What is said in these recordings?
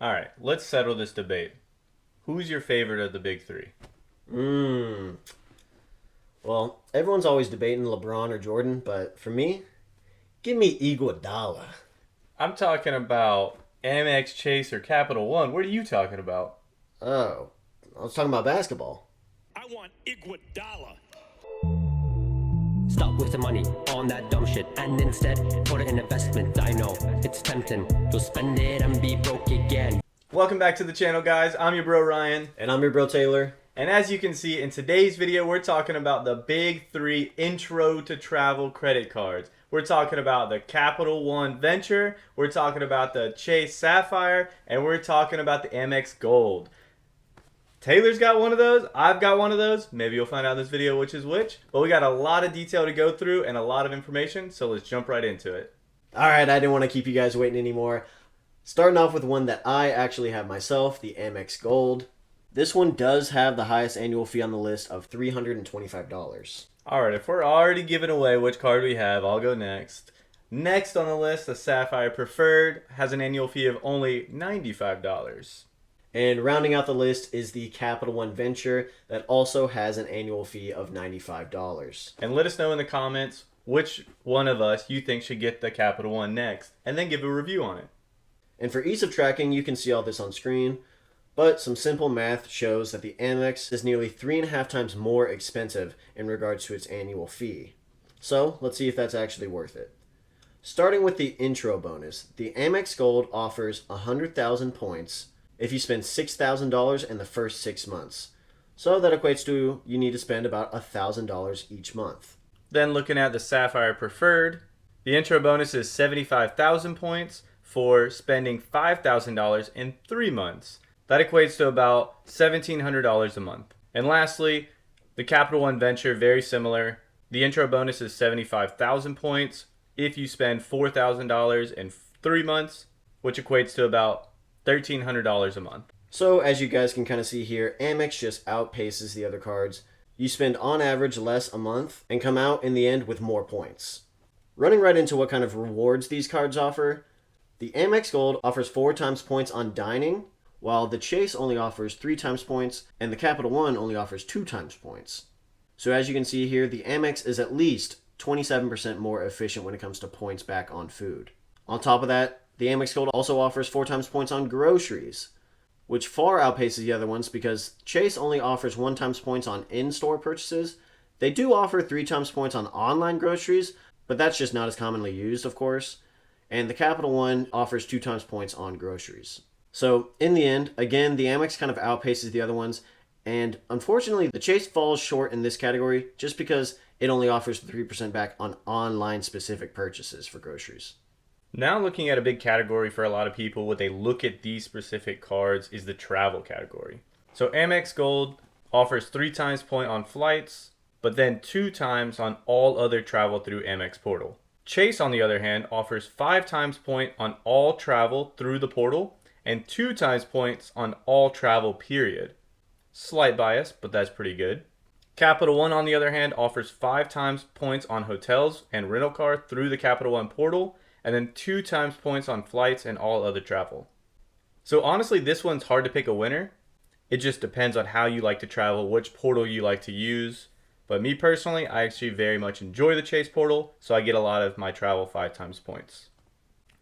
All right, let's settle this debate. Who's your favorite of the big three? Mmm. Well, everyone's always debating LeBron or Jordan, but for me, give me Iguodala. I'm talking about Amex, Chase, or Capital One. What are you talking about? Oh, I was talking about basketball. I want Iguodala. Stop wasting money on that dumb shit and instead put it in investment. I know it's tempting to spend it and be broke again. Welcome back to the channel, guys. I'm your bro, Ryan. And I'm your bro, Taylor. And as you can see in today's video, we're talking about the big three intro to travel credit cards. We're talking about the Capital One Venture, we're talking about the Chase Sapphire, and we're talking about the Amex Gold. Taylor's got one of those, I've got one of those. Maybe you'll find out in this video which is which. But we got a lot of detail to go through and a lot of information, so let's jump right into it. Alright, I didn't want to keep you guys waiting anymore. Starting off with one that I actually have myself, the Amex Gold. This one does have the highest annual fee on the list of $325. Alright, if we're already giving away which card we have, I'll go next. Next on the list, the Sapphire Preferred has an annual fee of only $95. And rounding out the list is the Capital One Venture that also has an annual fee of $95. And let us know in the comments which one of us you think should get the Capital One next, and then give a review on it. And for ease of tracking, you can see all this on screen, but some simple math shows that the Amex is nearly 3.5 times more expensive in regards to its annual fee. So let's see if that's actually worth it. Starting with the intro bonus, the Amex Gold offers 100,000 points if you spend $6,000 in the first 6 months. So that equates to you need to spend about $1,000 each month. Then looking at the Sapphire Preferred, the intro bonus is 75,000 points for spending $5,000 in 3 months. That equates to about $1,700 a month. And lastly, the Capital One Venture, very similar. The intro bonus is 75,000 points if you spend $4,000 in 3 months, which equates to about $1,300 a month. So as you guys can kind of see here, Amex just outpaces the other cards. You spend on average less a month and come out in the end with more points. Running right into what kind of rewards these cards offer, the Amex Gold offers 4 times points on dining, while the Chase only offers 3 times points, and the Capital One only offers 2 times points. So as you can see here, the Amex is at least 27% more efficient when it comes to points back on food. On top of that, the Amex Gold also offers 4 times points on groceries, which far outpaces the other ones because Chase only offers 1 times points on in-store purchases. They do offer 3 times points on online groceries, but that's just not as commonly used, of course. And the Capital One offers 2 times points on groceries. So in the end, again, the Amex kind of outpaces the other ones, and unfortunately, the Chase falls short in this category just because it only offers 3% back on online specific purchases for groceries. Now looking at a big category for a lot of people when they look at these specific cards is the travel category. So Amex Gold offers 3 times point on flights, but then 2 times on all other travel through Amex portal. Chase, on the other hand, offers 5 times point on all travel through the portal and 2 times points on all travel period. Slight bias, but that's pretty good. Capital One, on the other hand, offers 5 times points on hotels and rental car through the Capital One portal, and then 2 times points on flights and all other travel. So honestly, this one's hard to pick a winner. It just depends on how you like to travel, which portal you like to use. But me personally, I actually very much enjoy the Chase portal, so I get a lot of my travel 5 times points.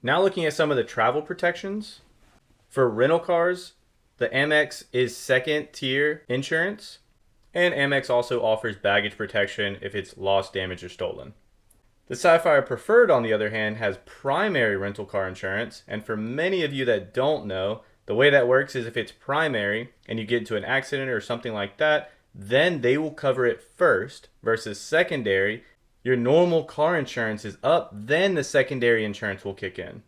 Now looking at some of the travel protections. For rental cars, the Amex is second tier insurance, and Amex also offers baggage protection if it's lost, damaged, or stolen. The Sapphire Preferred, on the other hand, has primary rental car insurance, and for many of you that don't know, the way that works is if it's primary and you get into an accident or something like that, then they will cover it first, versus secondary, your normal car insurance is up, then the secondary insurance will kick in.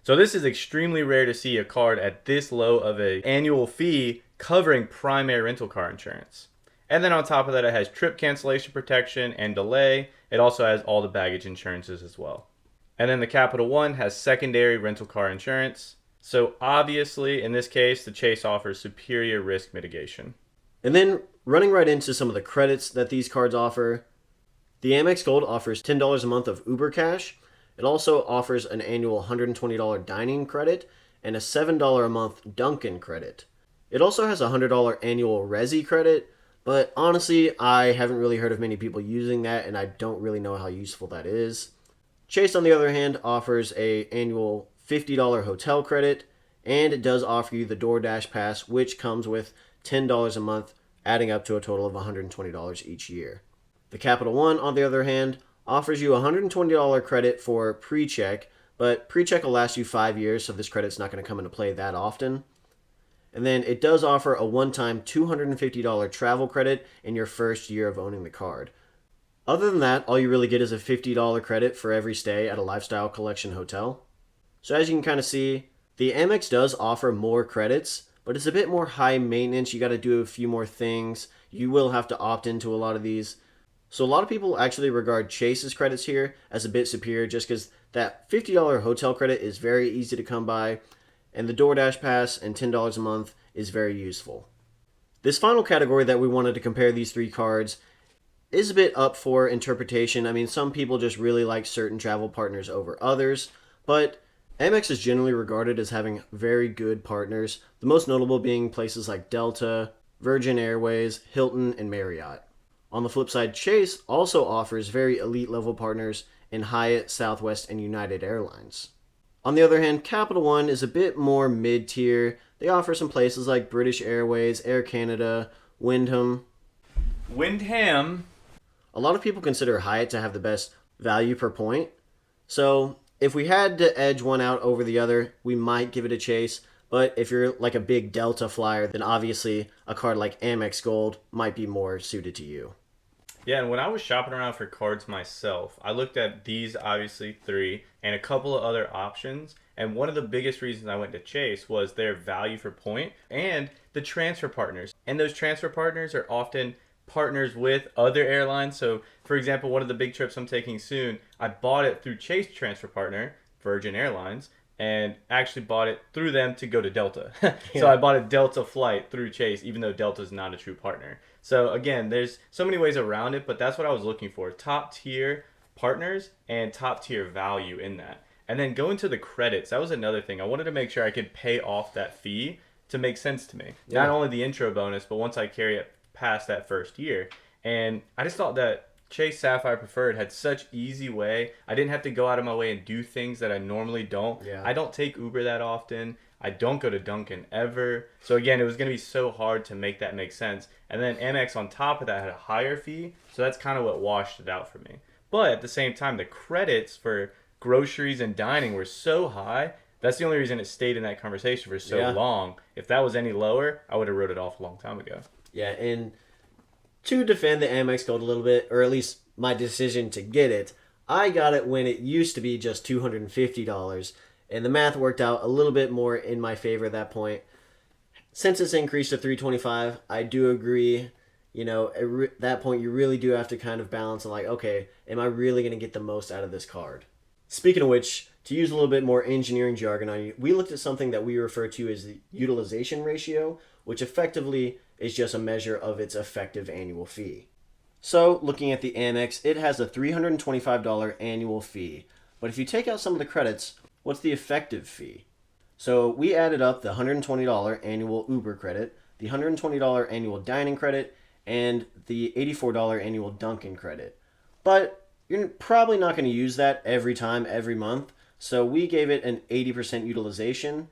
So this is extremely rare to see a card at this low of an annual fee covering primary rental car insurance. And then on top of that, it has trip cancellation protection and delay. It also has all the baggage insurances as well. And then the Capital One has secondary rental car insurance. So obviously, in this case, the Chase offers superior risk mitigation. And then running right into some of the credits that these cards offer, the Amex Gold offers $10 a month of Uber Cash. It also offers an annual $120 dining credit, and a $7 a month Dunkin' credit. It also has a $100 annual Resi credit, but honestly, I haven't really heard of many people using that, and I don't really know how useful that is. Chase, on the other hand, offers a annual $50 hotel credit, and it does offer you the DoorDash Pass, which comes with $10 a month, adding up to a total of $120 each year. The Capital One, on the other hand, offers you a $120 credit for pre-check, but pre-check will last you 5 years, so this credit's not going to come into play that often. And then it does offer a one-time $250 travel credit in your first year of owning the card. Other than that, all you really get is a $50 credit for every stay at a Lifestyle Collection hotel. So as you can kind of see, the Amex does offer more credits, but it's a bit more high maintenance. You got to do a few more things. You will have to opt into a lot of these. So a lot of people actually regard Chase's credits here as a bit superior just because that $50 hotel credit is very easy to come by, and the DoorDash Pass and $10 a month is very useful. This final category that we wanted to compare these three cards is a bit up for interpretation. I mean, some people just really like certain travel partners over others, but Amex is generally regarded as having very good partners, the most notable being places like Delta, Virgin Airways, Hilton, and Marriott. On the flip side, Chase also offers very elite level partners in Hyatt, Southwest, and United Airlines. On the other hand, Capital One is a bit more mid-tier. They offer some places like British Airways, Air Canada, Wyndham. A lot of people consider Hyatt to have the best value per point. So if we had to edge one out over the other, we might give it a Chase. But if you're like a big Delta flyer, then obviously a card like Amex Gold might be more suited to you. Yeah, and when I was shopping around for cards myself, I looked at these obviously three and a couple of other options. And one of the biggest reasons I went to Chase was their value for point and the transfer partners. And those transfer partners are often partners with other airlines. So, for example, one of the big trips I'm taking soon, I bought it through Chase transfer partner, Virgin Airlines, and actually bought it through them to go to Delta. So I bought a Delta flight through Chase, even though Delta is not a true partner. So again, there's so many ways around it, but that's what I was looking for. Top tier partners and top tier value in that. And then going to the credits, that was another thing. I wanted to make sure I could pay off that fee to make sense to me. Yeah. Not only the intro bonus, but once I carry it past that first year. And I just thought that Chase Sapphire Preferred had such easy way. I didn't have to go out of my way and do things that I normally don't. Yeah. I don't take Uber that often. I don't go to Dunkin' ever. So again, it was going to be so hard to make that make sense. And then Amex on top of that had a higher fee. So that's kind of what washed it out for me. But at the same time, the credits for groceries and dining were so high. That's the only reason it stayed in that conversation for so long. If that was any lower, I would have wrote it off a long time ago. Yeah, and to defend the Amex Gold a little bit, or at least my decision to get it, I got it when it used to be just $250, and the math worked out a little bit more in my favor at that point. Since it's increased to $325, I do agree. You know, at that point, you really do have to kind of balance and like, okay, am I really going to get the most out of this card? Speaking of which, to use a little bit more engineering jargon on you, we looked at something that we refer to as the utilization ratio, which effectively is just a measure of its effective annual fee. So, looking at the Amex, it has a $325 annual fee. But if you take out some of the credits, what's the effective fee? So, we added up the $120 annual Uber credit, the $120 annual dining credit, and the $84 annual Dunkin' credit. But you're probably not going to use that every time, every month. So, we gave it an 80% utilization.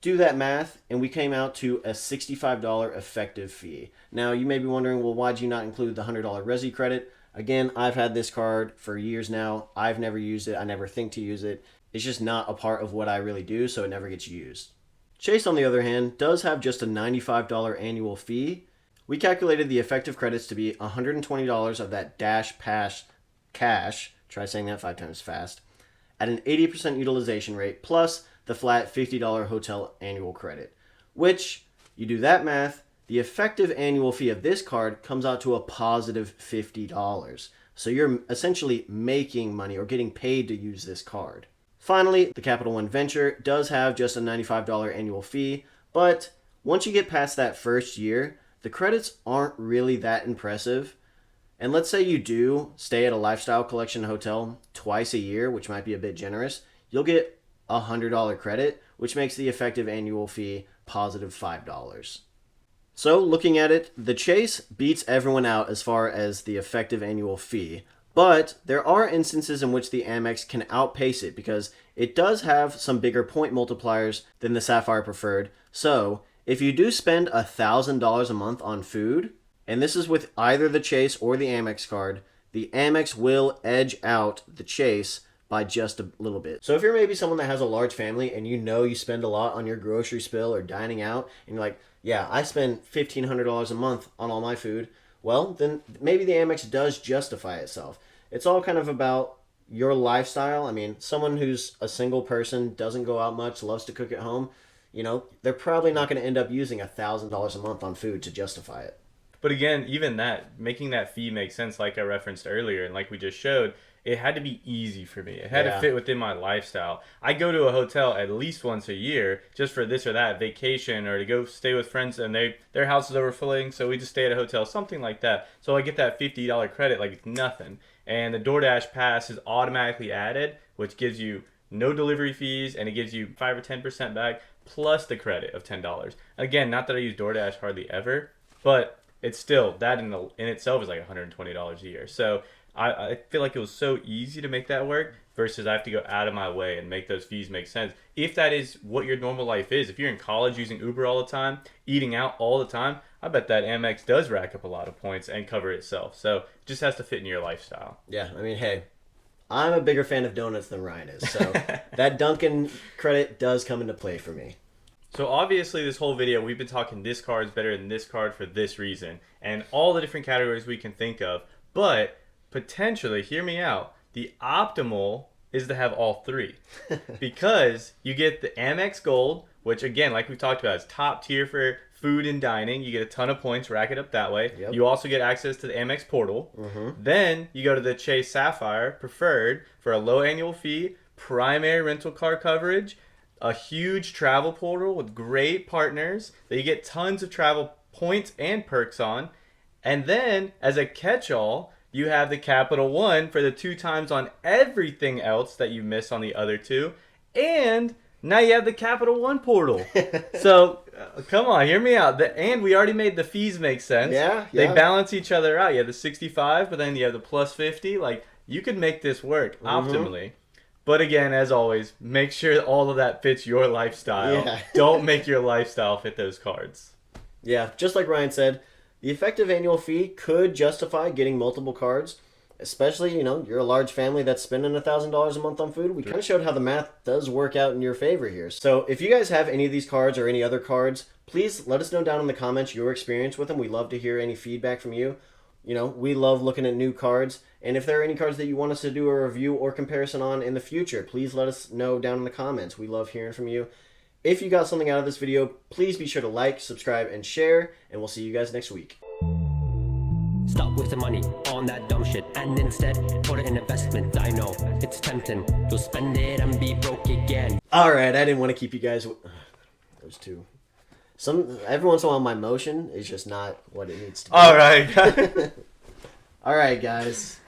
Do that math, and we came out to a $65 effective fee. Now, you may be wondering, well, why'd you not include the $100 Resi credit? Again, I've had this card for years now. I've never used it. I never think to use it. It's just not a part of what I really do, so it never gets used. Chase, on the other hand, does have just a $95 annual fee. We calculated the effective credits to be $120 of that Dash Pass cash, try saying that 5 times fast, at an 80% utilization rate, plus the flat $50 hotel annual credit, which, you do that math, the effective annual fee of this card comes out to a positive $50. So you're essentially making money or getting paid to use this card. Finally, the Capital One Venture does have just a $95 annual fee, but once you get past that first year, the credits aren't really that impressive. And let's say you do stay at a Lifestyle Collection hotel twice a year, which might be a bit generous, you'll get a $100 credit, which makes the effective annual fee positive $5. So, looking at it, the Chase beats everyone out as far as the effective annual fee, but there are instances in which the Amex can outpace it because it does have some bigger point multipliers than the Sapphire Preferred. So, if you do spend $1,000 a month on food, and this is with either the Chase or the Amex card, the Amex will edge out the Chase by just a little bit. So if you're maybe someone that has a large family and you know you spend a lot on your grocery spill or dining out, and you're like, yeah, I spend $1,500 a month on all my food, well, then maybe the Amex does justify itself. It's all kind of about your lifestyle. I mean, someone who's a single person, doesn't go out much, loves to cook at home, you know, they're probably not going to end up using $1,000 a month on food to justify it. But again, even that, making that fee make sense, like I referenced earlier, and like we just showed, it had to be easy for me. It had to fit within my lifestyle. I go to a hotel at least once a year just for this or that vacation, or to go stay with friends and their house is overflowing, so we just stay at a hotel, something like that. So I get that $50 credit like it's nothing. And the DoorDash pass is automatically added, which gives you no delivery fees, and it gives you 5 or 10% back plus the credit of $10. Again, not that I use DoorDash hardly ever, but it's still, that in itself is like $120 a year. So I feel like it was so easy to make that work versus I have to go out of my way and make those fees make sense. If that is what your normal life is, if you're in college using Uber all the time, eating out all the time, I bet that Amex does rack up a lot of points and cover itself. So it just has to fit in your lifestyle. Yeah, I mean, hey, I'm a bigger fan of donuts than Ryan is. So that Dunkin' credit does come into play for me. So obviously this whole video, we've been talking this card is better than this card for this reason. And all the different categories we can think of. But potentially, hear me out, the optimal is to have all three. Because you get the Amex Gold, which again, like we talked about, is top tier for food and dining. You get a ton of points, rack it up that way. Yep. You also get access to the Amex portal. Mm-hmm. Then you go to the Chase Sapphire Preferred for a low annual fee, primary rental car coverage, a huge travel portal with great partners that you get tons of travel points and perks on. And then, as a catch-all, you have the Capital One for the 2 times on everything else that you miss on the other two. And now you have the Capital One portal. So, come on, hear me out. And we already made the fees make sense. Yeah. They balance each other out. You have the 65, but then you have the plus 50. Like, you could make this work optimally. But again, as always, make sure all of that fits your lifestyle. Yeah. Don't make your lifestyle fit those cards. Yeah, just like Ryan said, the effective annual fee could justify getting multiple cards, especially, you know, you're a large family that's spending $1,000 a month on food. We kind of showed how the math does work out in your favor here. So if you guys have any of these cards or any other cards, please let us know down in the comments your experience with them. We'd love to hear any feedback from you. You know, we love looking at new cards. And if there are any cards that you want us to do a review or comparison on in the future, please let us know down in the comments. We love hearing from you. If you got something out of this video, please be sure to like, subscribe, and share. And we'll see you guys next week. Stop wasting money on that dumb shit and instead put it in investment. I know it's tempting. You'll spend it and be broke again. All right, I didn't want to keep you guys. Those two. Every once in a while, my motion is just not what it needs to be. All right. All right, guys.